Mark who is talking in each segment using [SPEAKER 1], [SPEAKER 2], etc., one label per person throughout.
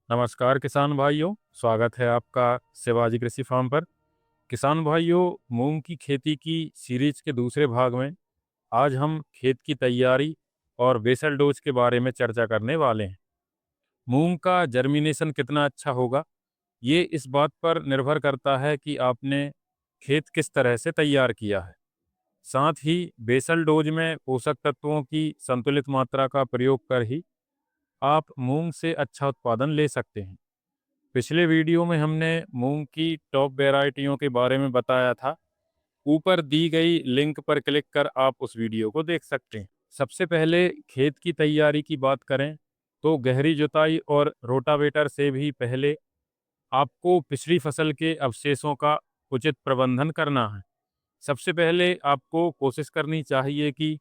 [SPEAKER 1] नमस्कार किसान भाइयों, स्वागत है आपका शिवाजी कृषि फार्म पर। किसान भाइयों, मूंग की खेती की सीरीज के दूसरे भाग में आज हम खेत की तैयारी और बेसल डोज के बारे में चर्चा करने वाले हैं। मूंग का जर्मिनेशन कितना अच्छा होगा, ये इस बात पर निर्भर करता है कि आपने खेत किस तरह से तैयार किया है। साथ ही बेसल डोज में पोषक तत्वों की संतुलित मात्रा का प्रयोग कर ही आप मूंग से अच्छा उत्पादन ले सकते हैं। पिछले वीडियो में हमने मूंग की टॉप वैरायटियों के बारे में बताया था। ऊपर दी गई लिंक पर क्लिक कर आप उस वीडियो को देख सकते हैं। सबसे पहले खेत की तैयारी की बात करें तो गहरी जुताई और रोटावेटर से भी पहले आपको पिछली फसल के अवशेषों का उचित प्रबंधन करना है। सबसे पहले आपको कोशिश करनी चाहिए कि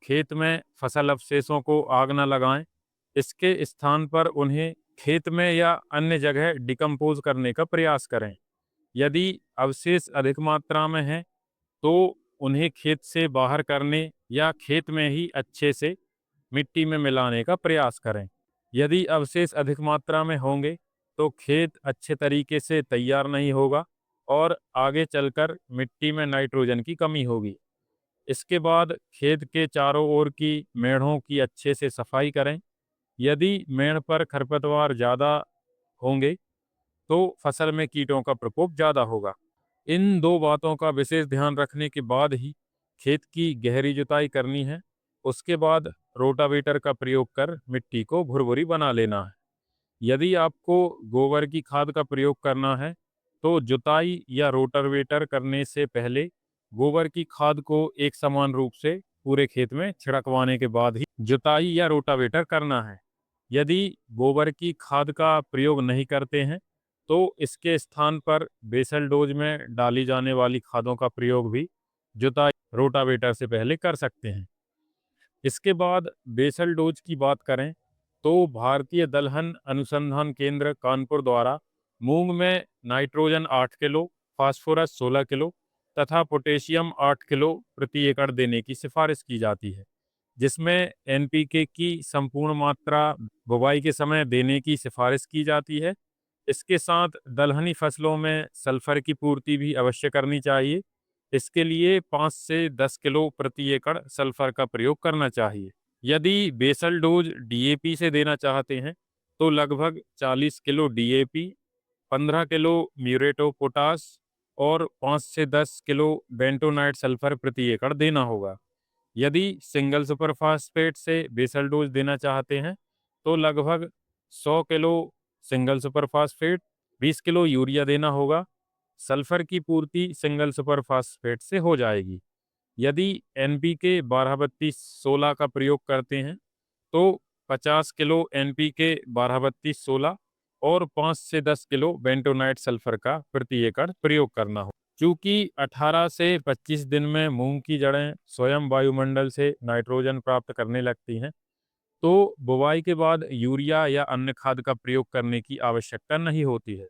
[SPEAKER 1] खेत में फसल अवशेषों को आग न लगाएं। इसके स्थान पर उन्हें खेत में या अन्य जगह डिकम्पोज करने का प्रयास करें। यदि अवशेष अधिक मात्रा में हैं तो उन्हें खेत से बाहर करने या खेत में ही अच्छे से मिट्टी में मिलाने का प्रयास करें। यदि अवशेष अधिक मात्रा में होंगे तो खेत अच्छे तरीके से तैयार नहीं होगा और आगे चलकर मिट्टी में नाइट्रोजन की कमी होगी। इसके बाद खेत के चारों ओर की मेढ़ों की अच्छे से सफाई करें। यदि मेढ़ पर खरपतवार ज़्यादा होंगे तो फसल में कीटों का प्रकोप ज़्यादा होगा। इन दो बातों का विशेष ध्यान रखने के बाद ही खेत की गहरी जुताई करनी है। उसके बाद रोटावेटर का प्रयोग कर मिट्टी को भुरभुरी बना लेना है। यदि आपको गोबर की खाद का प्रयोग करना है तो जुताई या रोटावेटर करने से पहले गोबर की खाद को एक समान रूप से पूरे खेत में छिड़कवाने के बाद ही जुताई या रोटावेटर करना है। यदि गोबर की खाद का प्रयोग नहीं करते हैं तो इसके स्थान पर बेसल डोज में डाली जाने वाली खादों का प्रयोग भी जुताई रोटावेटर से पहले कर सकते हैं। इसके बाद बेसल डोज की बात करें तो भारतीय दलहन अनुसंधान केंद्र कानपुर द्वारा मूंग में नाइट्रोजन 8 किलो, फास्फोरस 16 किलो तथा पोटेशियम 8 किलो प्रति एकड़ देने की सिफारिश की जाती है, जिसमें एनपीके की संपूर्ण मात्रा बुवाई के समय देने की सिफारिश की जाती है। इसके साथ दलहनी फसलों में सल्फर की पूर्ति भी अवश्य करनी चाहिए। इसके लिए 5 से 10 किलो प्रति एकड़ सल्फर का प्रयोग करना चाहिए। यदि बेसल डोज डीएपी से देना चाहते हैं तो लगभग 40 kilo DAP, 15 kilo muriate of potash और 5 से 10 किलो बेंटोनाइट सल्फर प्रति एकड़ देना होगा। यदि सिंगल सुपर फास्फेट से बेसल डोज देना चाहते हैं तो लगभग 100 kilo single super phosphate, 20 kilo urea देना होगा। सल्फर की पूर्ति सिंगल सुपर फास्फेट से हो जाएगी। यदि एनपीके 12-32-16 का प्रयोग करते हैं तो 50 किलो एनपीके 12-32-16 और 5 से 10 किलो बेंटोनाइट सल्फर का प्रति एकड़ प्रयोग करना हो। चूँकि 18 से 25 दिन में मूंग की जड़ें स्वयं वायुमंडल से नाइट्रोजन प्राप्त करने लगती हैं, तो बुवाई के बाद यूरिया या अन्य खाद का प्रयोग करने की आवश्यकता नहीं होती है।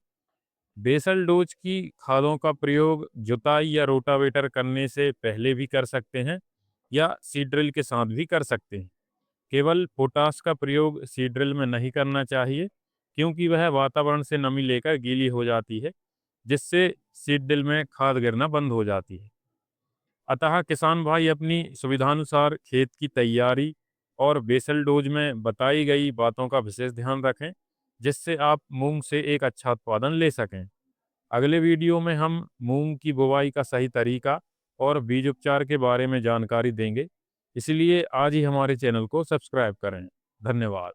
[SPEAKER 1] बेसल डोज की खादों का प्रयोग जुताई या रोटावेटर करने से पहले भी कर सकते हैं या सीड ड्रिल के साथ भी कर सकते हैं। केवल पोटाश का प्रयोग सीड ड्रिल में नहीं करना चाहिए, क्योंकि वह वातावरण से नमी लेकर गीली हो जाती है, जिससे सीड ड्रिल में खाद गिरना बंद हो जाती है। अतः किसान भाई अपनी सुविधानुसार खेत की तैयारी और बेसल डोज में बताई गई बातों का विशेष ध्यान रखें, जिससे आप मूंग से एक अच्छा उत्पादन ले सकें। अगले वीडियो में हम मूंग की बुवाई का सही तरीका और बीज उपचार के बारे में जानकारी देंगे। इसलिए आज ही हमारे चैनल को सब्सक्राइब करें। धन्यवाद।